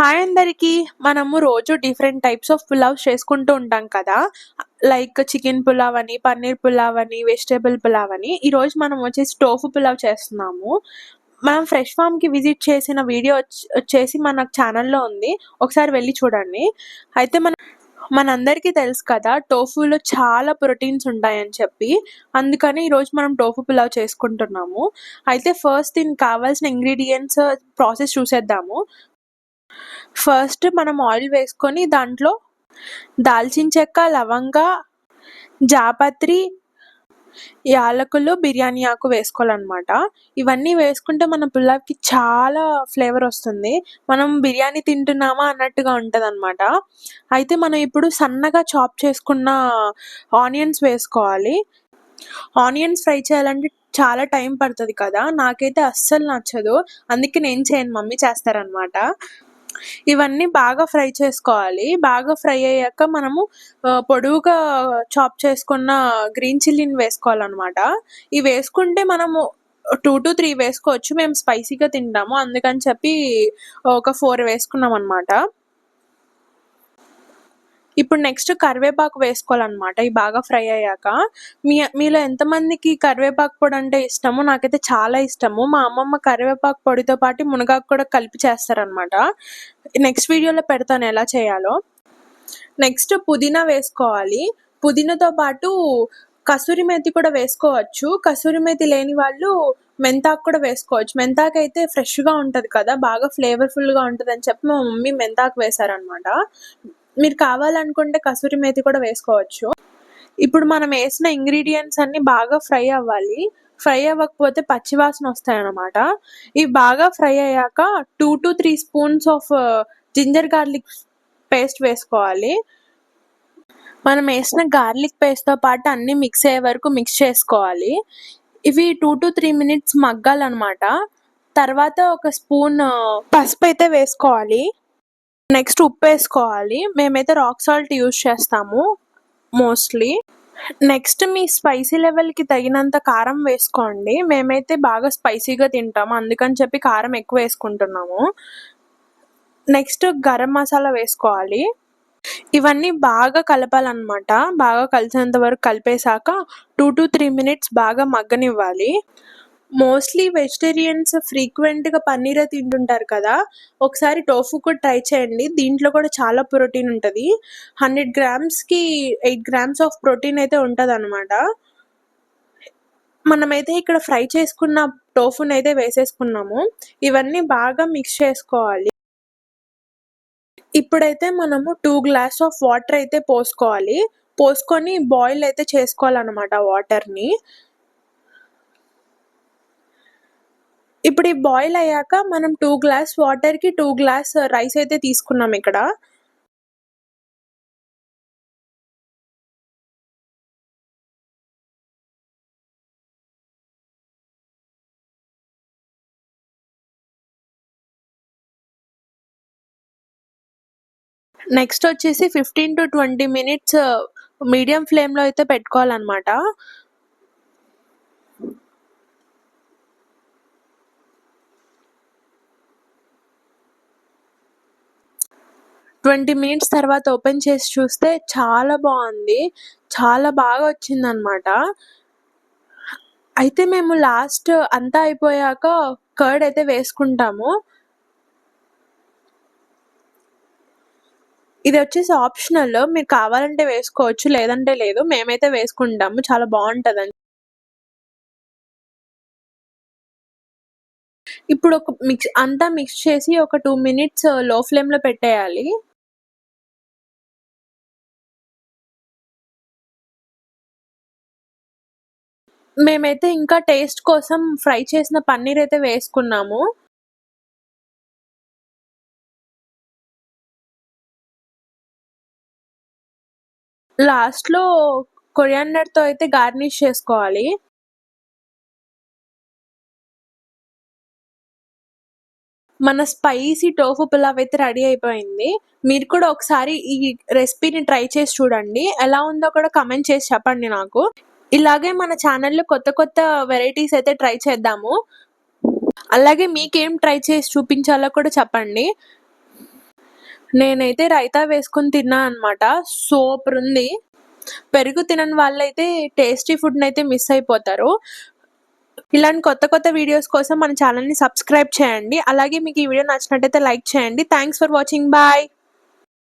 Hi అందరికీ. మనము రోజు డిఫరెంట్ టైప్స్ ఆఫ్ పులావ్స్ చేసుకుంటూ ఉంటాం కదా! లైక్ చికెన్ పులావ్ అని, పన్నీర్ పులావ్ అని, వెజిటబుల్ పులావ్ అని. ఈరోజు మనం వచ్చేసి టోఫు పులావ్ చేస్తున్నాము. మనం ఫ్రెష్ ఫార్మ్‌కి విజిట్ చేసిన వీడియో వచ్చేసి మన ఛానల్‌లో ఉంది. ఒకసారి వెళ్లి చూడండి. అయితే మనందరికీ తెలుసు కదా! టోఫులో చాలా ప్రోటీన్స్ ఉంటాయని చెప్పి. అందుకని ఈరోజు మనం టోఫు పులావ్ చేసుకుంటున్నాము. అయితే ఫస్ట్ దీనికి కావాల్సిన ఇంగ్రీడియెంట్స్ ప్రాసెస్ చూసేద్దాము. ఫస్ట్ మనం ఆయిల్ వేసుకొని దాంట్లో దాల్చిన చెక్క, లవంగ, జాపత్రి, యాలకులు, బిర్యానీ ఆకు వేసుకోవాలన్నమాట. ఇవన్నీ వేసుకుంటే మన పులావ్‌కి చాలా ఫ్లేవర్ వస్తుంది. మనం బిర్యానీ తింటున్నామా అన్నట్టుగా ఉంటదన్నమాట. అయితే మనం ఇప్పుడు సన్నగా చాప్ చేసుకున్న ఆనియన్స్ వేసుకోవాలి. ఆనియన్స్ ఫ్రై చేయాలంటే చాలా టైం పడతది కదా! నాకైతే అస్సలు నచ్చదు. అందుకే నేను చేయను, మమ్మీ చేస్తారన్నమాట. ఇవన్నీ బాగా ఫ్రై చేసుకోవాలి. బాగా ఫ్రై అయ్యాక మనము పొడవుగా చాప్ చేసుకున్న గ్రీన్ చిల్లీని వేసుకోవాలన్నమాట. ఇవి వేసుకుంటే మనము 2-3 వేసుకోవచ్చు. మేము స్పైసీగా తింటాము. అందుకని చెప్పి ఒక 4 వేసుకున్నామన్నమాట. ఇప్పుడు నెక్స్ట్ కరివేపాకు వేసుకోవాలన్నమాట. ఇవి బాగా ఫ్రై అయ్యాక. మీలో ఎంతమందికి కరివేపాకు పొడి అంటే ఇష్టమో? నాకైతే చాలా ఇష్టము. మా అమ్మమ్మ కరివేపాకు పొడితో పాటు మునగాకు కూడా కలిపి చేస్తారన్నమాట. నెక్స్ట్ వీడియోలో పెడతాను ఎలా చేయాలో. నెక్స్ట్ పుదీనా వేసుకోవాలి. పుదీనాతో పాటు కసూరి మేతి కూడా వేసుకోవచ్చు. కసూరి మేతి లేని వాళ్ళు మెంతాకు కూడా వేసుకోవచ్చు. మెంతాకు అయితే ఫ్రెష్‌గా ఉంటది కదా! బాగా ఫ్లేవర్‌ఫుల్‌గా ఉంటదని చెప్పి మా మమ్మీ మెంతాకు వేశారన్నమాట. మీరు కావాలనుకుంటే కసూరి మేతి కూడా వేసుకోవచ్చు. ఇప్పుడు మనం వేసిన ఇంగ్రీడియెంట్స్ అన్నీ బాగా ఫ్రై అవ్వాలి. ఫ్రై అవ్వకపోతే పచ్చి వాసన వస్తాయన్నమాట. ఇవి బాగా ఫ్రై అయ్యాక 2-3 spoons of ginger garlic paste వేసుకోవాలి. మనం వేసిన గార్లిక్ పేస్ట్‌తో పాటు అన్నీ మిక్స్ అయ్యే వరకు మిక్స్ చేసుకోవాలి. ఇవి 2-3 మినిట్స్ మగ్గాలన్నమాట. తర్వాత ఒక స్పూన్ పసుపు అయితే వేసుకోవాలి. నెక్స్ట్ ఉప్పేసుకోవాలి. మేమైతే రాక్ సాల్ట్ యూజ్ చేస్తాము మోస్ట్‌లీ. నెక్స్ట్ మీ స్పైసీ లెవెల్‌కి తగినంత కారం వేసుకోండి. మేమైతే బాగా స్పైసీగా తింటాము. అందుకని చెప్పి కారం ఎక్కువ వేసుకుంటున్నాము. నెక్స్ట్ గరం మసాలా వేసుకోవాలి. ఇవన్నీ బాగా కలపాలన్నమాట. బాగా కలిసేంత వరకు కలిపేసాక 2-3 మినిట్స్ బాగా మగ్గనివ్వాలి. మోస్ట్‌లీ వెజిటేరియన్స్ ఫ్రీక్వెంట్‌గా పన్నీరే తింటుంటారు కదా! ఒకసారి టోఫు కూడా ట్రై చేయండి. దీంట్లో కూడా చాలా ప్రోటీన్ ఉంటది. 100 గ్రామ్స్‌కి 8 గ్రామ్స్ ఆఫ్ ప్రోటీన్ అయితే ఉంటదన్నమాట. మనమైతే ఇక్కడ ఫ్రై చేసుకున్న టోఫునైతే వేసేసుకున్నాము. ఇవన్నీ బాగా మిక్స్ చేసుకోవాలి. ఇప్పుడైతే మనము 2 గ్లాస్ ఆఫ్ వాటర్ అయితే పోసుకోవాలి. పోసుకొని బాయిల్ అయితే చేసుకోవాలన్నమాట వాటర్‌ని. ఇప్పుడు ఈ బాయిల్ అయ్యాక మనం 2 గ్లాస్ వాటర్‌కి 2 గ్లాస్ రైస్ అయితే తీసుకున్నాం ఇక్కడ. నెక్స్ట్ వచ్చేసి 15-20 మినిట్స్ మీడియం ఫ్లేమ్‌లో అయితే పెట్టుకోవాలన్నమాట. ట్వంటీ మినిట్స్ తర్వాత ఓపెన్ చేసి చూస్తే చాలా బాగుంది. చాలా బాగా వచ్చిందన్నమాట. అయితే మేము లాస్ట్ అంతా అయిపోయాక కర్డ్ అయితే వేసుకుంటాము. ఇది వచ్చేసి ఆప్షనల్. మీరు కావాలంటే వేసుకోవచ్చు, లేదంటే లేదు. మేమైతే వేసుకుంటాము. చాలా బాగుంటదని. ఇప్పుడు అంతా మిక్స్ చేసి ఒక 2 మినిట్స్ లో ఫ్లేమ్‌లో పెట్టేయాలి. మేమైతే ఇంకా టేస్ట్ కోసం ఫ్రై చేసిన పన్నీర్ అయితే వేసుకున్నాము. లాస్ట్‌లో కొరియాండర్‌తో అయితే గార్నిష్ చేసుకోవాలి. మన స్పైసీ టోఫు పులావ్ అయితే రెడీ అయిపోయింది. మీరు కూడా ఒకసారి ఈ రెసిపీని ట్రై చేసి చూడండి. ఎలా ఉందో కూడా కామెంట్ చేసి చెప్పండి నాకు. ఇలాగే మన ఛానల్‌లో కొత్త కొత్త వెరైటీస్ అయితే ట్రై చేద్దాము. అలాగే మీకేం ట్రై చేసి చూపించాలో కూడా చెప్పండి. నేనైతే రైతా వేసుకొని తిన్నా అనమాట. సూపరుంది. పెరుగు తినని వాళ్ళైతే టేస్టీ ఫుడ్‌నైతే మిస్ అయిపోతారు. ఇలాంటి కొత్త కొత్త వీడియోస్ కోసం మన ఛానెల్‌ని సబ్స్క్రైబ్ చేయండి. అలాగే మీకు ఈ వీడియో నచ్చినట్టయితే లైక్ చేయండి. Thanks for watching. బాయ్.